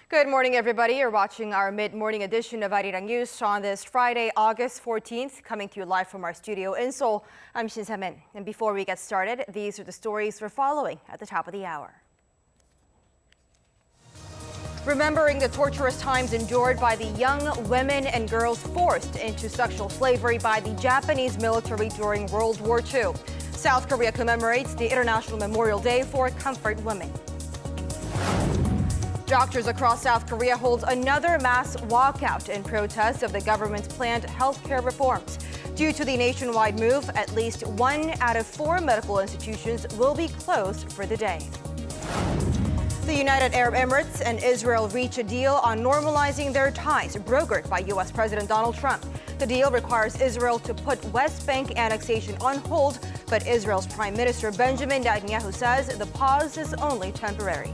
Good morning, everybody. You're watching our mid-morning edition of Arirang News on this Friday, August 14th, coming to you live from our studio in Seoul. I'm Shin Se-min. And before we get started, these are the stories we're following at the top of the hour. Remembering the torturous times endured by the young women and girls forced into sexual slavery by the Japanese military during World War II. South Korea commemorates the International Memorial Day for Comfort Women. Doctors across South Korea hold another mass walkout in protest of the government's planned healthcare reforms. Due to the nationwide move, at least 1 out of 4 medical institutions will be closed for the day. The United Arab Emirates and Israel reach a deal on normalizing their ties, brokered by U.S. President Donald Trump. The deal requires Israel to put West Bank annexation on hold, but Israel's Prime Minister Benjamin Netanyahu says the pause is only temporary.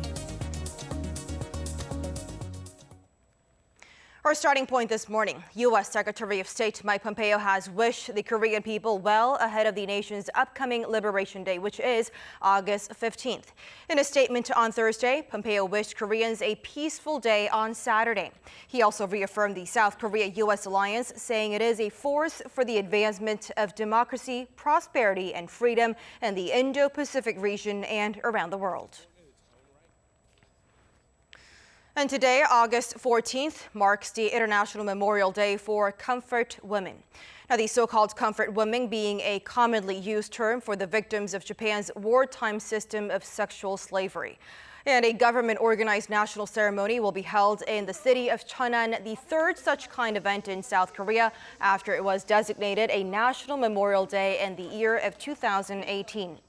Our starting point this morning, U.S. Secretary of State Mike Pompeo has wished the Korean people well ahead of the nation's upcoming Liberation Day, which is August 15th. In a statement on Thursday, Pompeo wished Koreans a peaceful day on Saturday. He also reaffirmed the South Korea-U.S. alliance, saying it is a force for the advancement of democracy, prosperity, and freedom in the Indo-Pacific region and around the world. And today, August 14th, marks the International Memorial Day for Comfort Women. Now, the so-called comfort women being a commonly used term for the victims of Japan's wartime system of sexual slavery. And a government-organized national ceremony will be held in the city of Cheonan, the third such kind event in South Korea after it was designated a National Memorial Day in the year of 2018.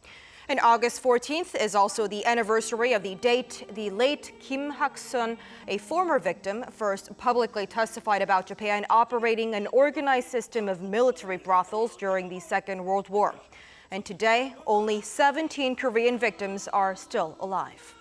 And August 14th is also the anniversary of the date the late Kim Hak-sun, a former victim, first publicly testified about Japan operating an organized system of military brothels during the Second World War. And today, only 17 Korean victims are still alive.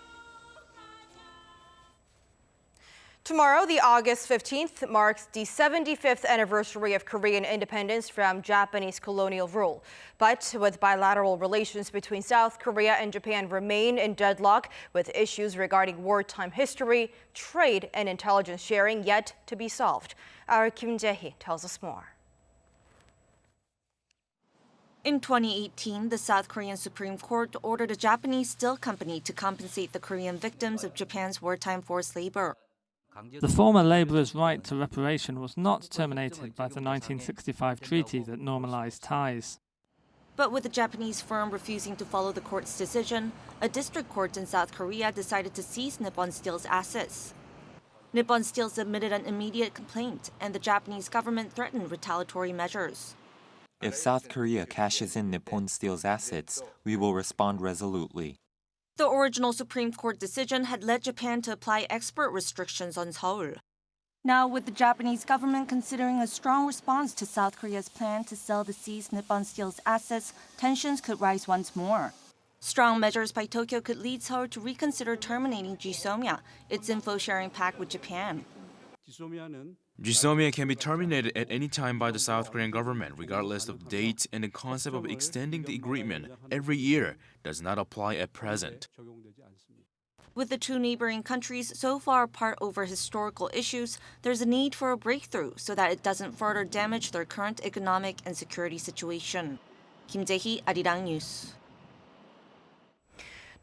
Tomorrow, the August 15th, marks the 75th anniversary of Korean independence from Japanese colonial rule. But with bilateral relations between South Korea and Japan remain in deadlock, with issues regarding wartime history, trade, and intelligence sharing yet to be solved. Our Kim Jae-hee tells us more. In 2018, the South Korean Supreme Court ordered a Japanese steel company to compensate the Korean victims of Japan's wartime forced labor. The former laborers' right to reparation was not terminated by the 1965 treaty that normalized ties. But with the Japanese firm refusing to follow the court's decision, a district court in South Korea decided to seize Nippon Steel's assets. Nippon Steel submitted an immediate complaint, and the Japanese government threatened retaliatory measures. If South Korea cashes in Nippon Steel's assets, we will respond resolutely. The original Supreme Court decision had led Japan to apply export restrictions on Seoul. Now, with the Japanese government considering a strong response to South Korea's plan to sell the seized Nippon Steel's assets, tensions could rise once more. Strong measures by Tokyo could lead Seoul to reconsider terminating GSOMIA, its info-sharing pact with Japan. GSOMIA can be terminated at any time by the South Korean government, regardless of the date, and the concept of extending the agreement every year does not apply at present. With the two neighboring countries so far apart over historical issues, there's a need for a breakthrough so that it doesn't further damage their current economic and security situation. Kim Jae-hee, Arirang News.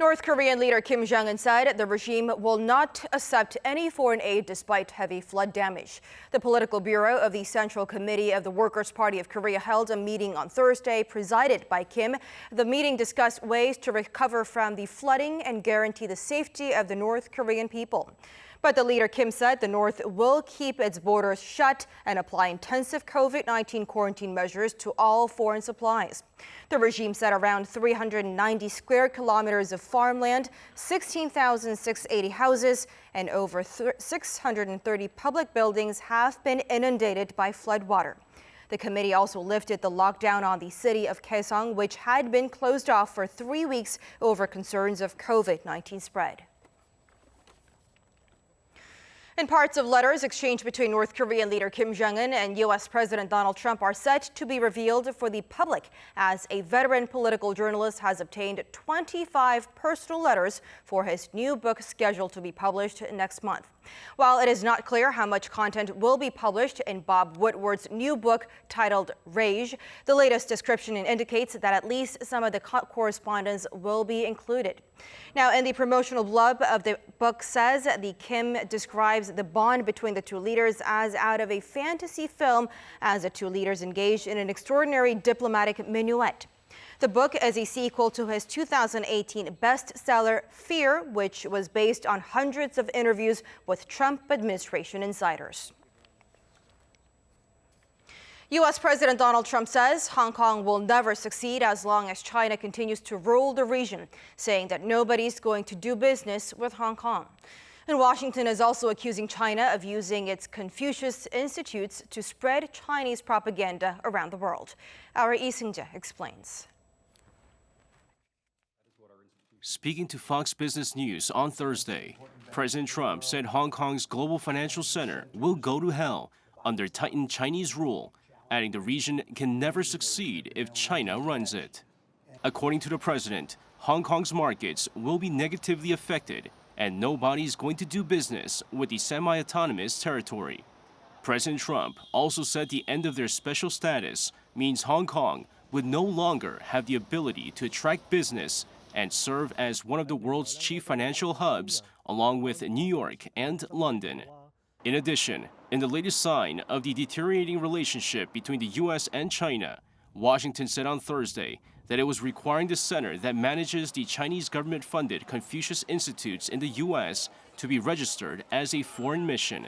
North Korean leader Kim Jongun said the regime will not accept any foreign aid despite heavy flood damage. The Political Bureau of the Central Committee of the Workers' Party of Korea held a meeting on Thursday, presided by Kim. The meeting discussed ways to recover from the flooding and guarantee the safety of the North Korean people. But the leader Kim said the North will keep its borders shut and apply intensive COVID-19 quarantine measures to all foreign supplies. The regime said around 390 square kilometers of farmland, 16,680 houses, and over 630 public buildings have been inundated by floodwater. The committee also lifted the lockdown on the city of Kaesong, which had been closed off for 3 weeks over concerns of COVID-19 spread. And parts of letters exchanged between North Korean leader Kim Jongun and U.S. President Donald Trump are set to be revealed for the public as a veteran political journalist has obtained 25 personal letters for his new book scheduled to be published next month. While it is not clear how much content will be published in Bob Woodward's new book titled Rage, the latest description indicates that at least some of the correspondence will be included. Now, in the promotional blurb of the book says the Kim describes the bond between the two leaders as out of a fantasy film as the two leaders engaged in an extraordinary diplomatic minuet. The book is a sequel to his 2018 bestseller, Fear, which was based on hundreds of interviews with Trump administration insiders. U.S. President Donald Trump says Hong Kong will never succeed as long as China continues to rule the region, saying that nobody's going to do business with Hong Kong. And Washington is also accusing China of using its Confucius Institutes to spread Chinese propaganda around the world. Our Lee Seung-jae explains. Speaking to Fox Business News on Thursday, President Trump said Hong Kong's global financial center will go to hell under tightened Chinese rule, adding the region can never succeed if China runs it. According to the president, Hong Kong's markets will be negatively affected and nobody's going to do business with the semi-autonomous territory. President Trump also said the end of their special status means Hong Kong would no longer have the ability to attract business and serve as one of the world's chief financial hubs, along with New York and London. In addition, in the latest sign of the deteriorating relationship between the U.S. and China, Washington said on Thursday that it was requiring the center that manages the Chinese government-funded Confucius Institutes in the U.S. to be registered as a foreign mission.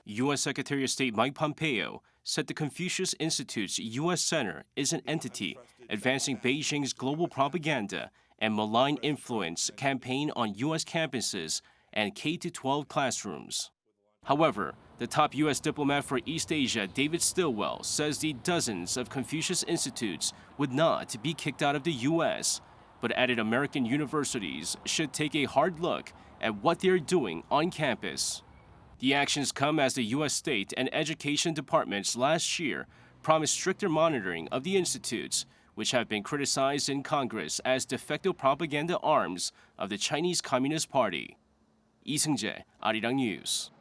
U.S. Secretary of State Mike Pompeo said the Confucius Institute's U.S. center is an entity advancing Beijing's global propaganda and malign influence campaign on U.S. campuses and K-12 classrooms. However, the top U.S. diplomat for East Asia, David Stilwell, says the dozens of Confucius Institutes would not be kicked out of the U.S., but added American universities should take a hard look at what they're doing on campus. The actions come as the U.S. State and Education Departments last year promised stricter monitoring of the institutes, which have been criticized in Congress as de facto propaganda arms of the Chinese Communist Party. Lee Seung-jae, Arirang News.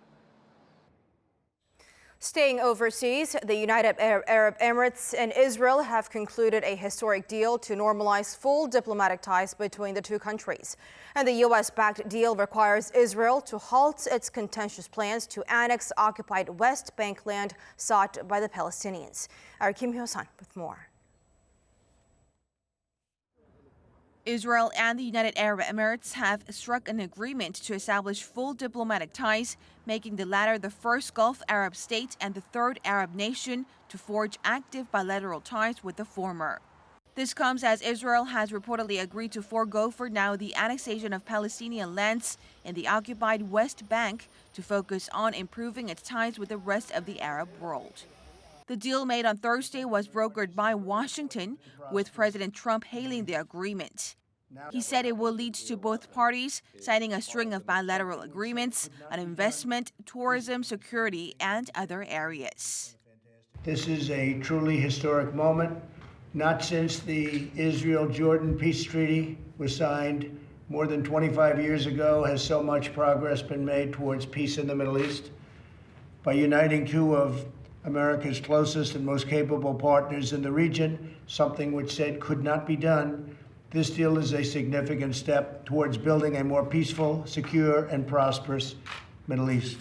Staying overseas, the United Arab Emirates and Israel have concluded a historic deal to normalize full diplomatic ties between the two countries. And the U.S.-backed deal requires Israel to halt its contentious plans to annex occupied West Bank land sought by the Palestinians. Our Kim Hyo-san with more. Israel and the United Arab Emirates have struck an agreement to establish full diplomatic ties, making the latter the first Gulf Arab state and the third Arab nation to forge active bilateral ties with the former. This comes as Israel has reportedly agreed to forego for now the annexation of Palestinian lands in the occupied West Bank to focus on improving its ties with the rest of the Arab world. The deal made on Thursday was brokered by Washington, with President Trump hailing the agreement. He said it will lead to both parties signing a string of bilateral agreements on investment, tourism, security, and other areas. This is a truly historic moment. Not since the Israel-Jordan peace treaty was signed more than 25 years ago has so much progress been made towards peace in the Middle East. By uniting two of America's closest and most capable partners in the region, something which said could not be done, this deal is a significant step towards building a more peaceful, secure, and prosperous Middle East.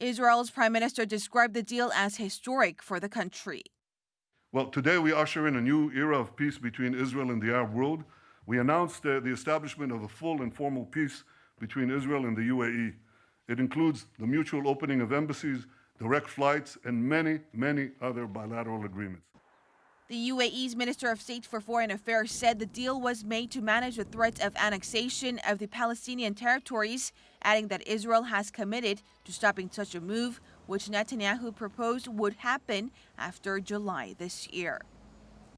Israel's prime minister described the deal as historic for the country. Well, today we usher in a new era of peace between Israel and the Arab world. We announced the establishment of a full and formal peace between Israel and the UAE. It includes the mutual opening of embassies, direct flights, and many, many other bilateral agreements. The UAE's Minister of State for Foreign Affairs said the deal was made to manage the threat of annexation of the Palestinian territories, adding that Israel has committed to stopping such a move, which Netanyahu proposed would happen after July this year.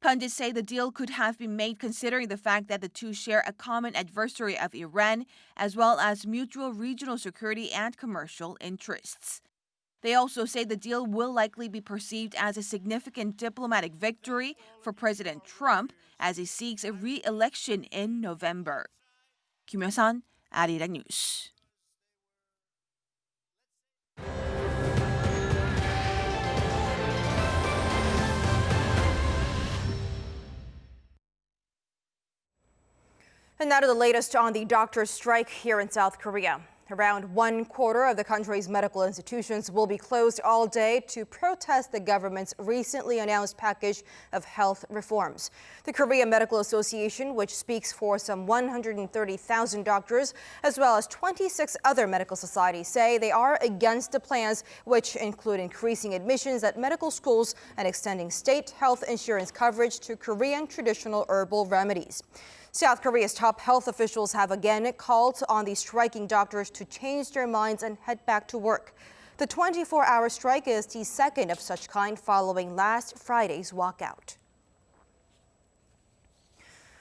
Pundits say the deal could have been made considering the fact that the two share a common adversary of Iran, as well as mutual regional security and commercial interests. They also say the deal will likely be perceived as a significant diplomatic victory for President Trump as he seeks a re-election in November. Kim Hyo-san, Arirang News. And now to the latest on the doctors' strike here in South Korea. Around 1/4 of the country's medical institutions will be closed all day to protest the government's recently announced package of health reforms. The Korea Medical Association, which speaks for some 130,000 doctors, as well as 26 other medical societies, say they are against the plans, which include increasing admissions at medical schools and extending state health insurance coverage to Korean traditional herbal remedies. South Korea's top health officials have again called on the striking doctors to change their minds and head back to work. The 24-hour strike is the second of such kind following last Friday's walkout.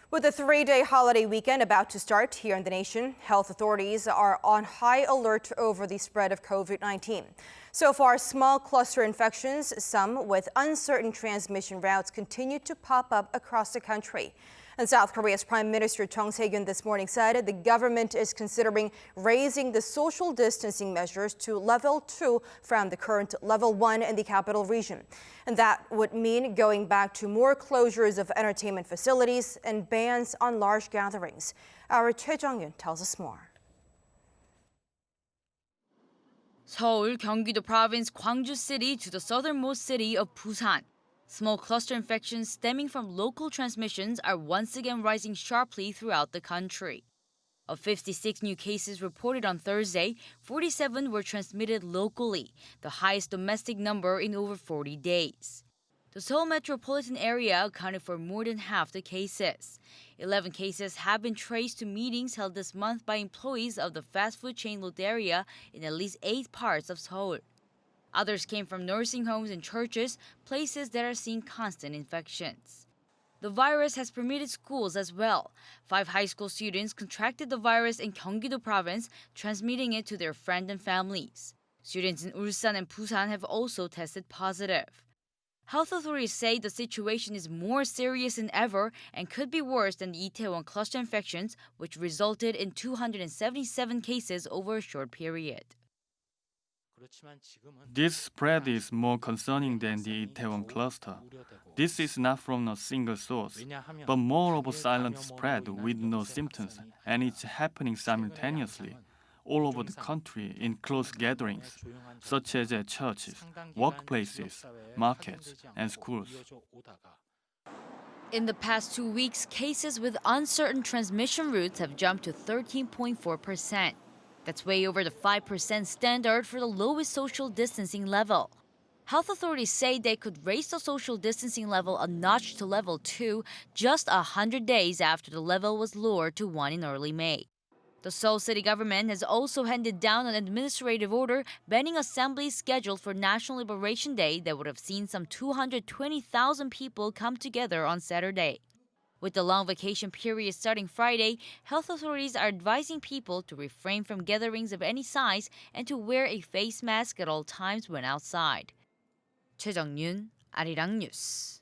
With the 3-day holiday weekend about to start here in the nation, health authorities are on high alert over the spread of COVID-19. So far, small cluster infections, some with uncertain transmission routes, continue to pop up across the country. And South Korea's Prime Minister Chung Se-kyun this morning said the government is considering raising the social distancing measures to level 2 from the current level 1 in the capital region. And that would mean going back to more closures of entertainment facilities and bans on large gatherings. Our Choi Jong-yun tells us more. 서울, 경기도 province, Gwangju City to the southernmost city of Busan. Small cluster infections stemming from local transmissions are once again rising sharply throughout the country. Of 56 new cases reported on Thursday, 47 were transmitted locally, the highest domestic number in over 40 days. The Seoul metropolitan area accounted for more than half the cases. 11 cases have been traced to meetings held this month by employees of the fast food chain Loteria in at least 8 parts of Seoul. Others came from nursing homes and churches, places that are seeing constant infections. The virus has permeated schools as well. 5 high school students contracted the virus in Gyeonggi-do province, transmitting it to their friends and families. Students in Ulsan and Busan have also tested positive. Health authorities say the situation is more serious than ever and could be worse than the Itaewon cluster infections, which resulted in 277 cases over a short period. This spread is more concerning than the Itaewon cluster. This is not from a single source, but more of a silent spread with no symptoms, and it's happening simultaneously all over the country in close gatherings, such as at churches, workplaces, markets, and schools. In the past 2 weeks, cases with uncertain transmission routes have jumped to 13.4%. That's way over the 5% standard for the lowest social distancing level. Health authorities say they could raise the social distancing level a notch to level 2 just 100 days after the level was lowered to 1 in early May. The Seoul city government has also handed down an administrative order banning assemblies scheduled for National Liberation Day that would have seen some 220,000 people come together on Saturday. With the long vacation period starting Friday, health authorities are advising people to refrain from gatherings of any size and to wear a face mask at all times when outside. Choi Jong-yun, Arirang News.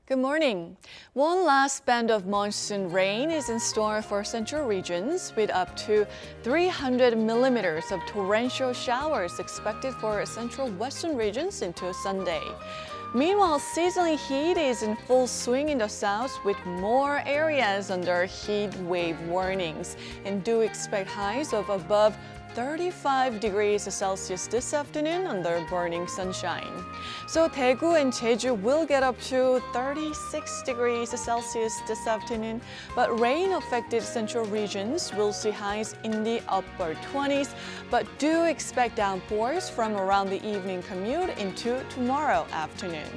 Good morning. One last band of monsoon rain is in store for central regions, with up to 300 millimeters of torrential showers expected for central western regions into Sunday. Meanwhile, seasonal heat is in full swing in the south, with more areas under heat wave warnings, and do expect highs of above 35 degrees Celsius this afternoon under burning sunshine. So Daegu and Jeju will get up to 36 degrees Celsius this afternoon, but rain-affected central regions will see highs in the upper 20s, but do expect downpours from around the evening commute into tomorrow afternoon.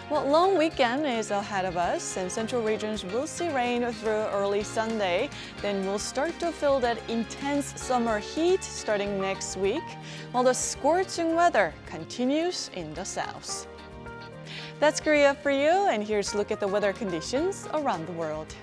Well, long weekend is ahead of us, and central regions will see rain through early Sunday. Then we'll start to feel that intense summer heat starting next week, while the scorching weather continues in the south. That's Korea for you, and here's a look at the weather conditions around the world.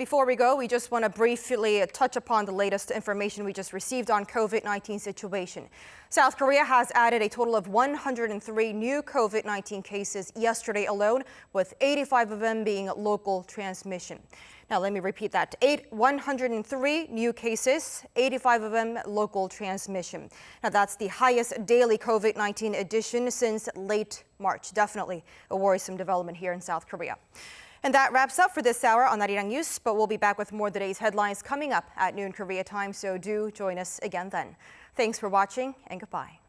before we go, we just want to briefly touch upon the latest information we just received on COVID-19 situation. South Korea has added a total of 103 new COVID-19 cases yesterday alone, with 85 of them being local transmission. Now, let me repeat that. 103 new cases, 85 of them local transmission. Now, that's the highest daily COVID-19 addition since late March. Definitely a worrisome development here in South Korea. And that wraps up for this hour on Arirang News, but we'll be back with more of today's headlines coming up at noon Korea time, so do join us again then. Thanks for watching and goodbye.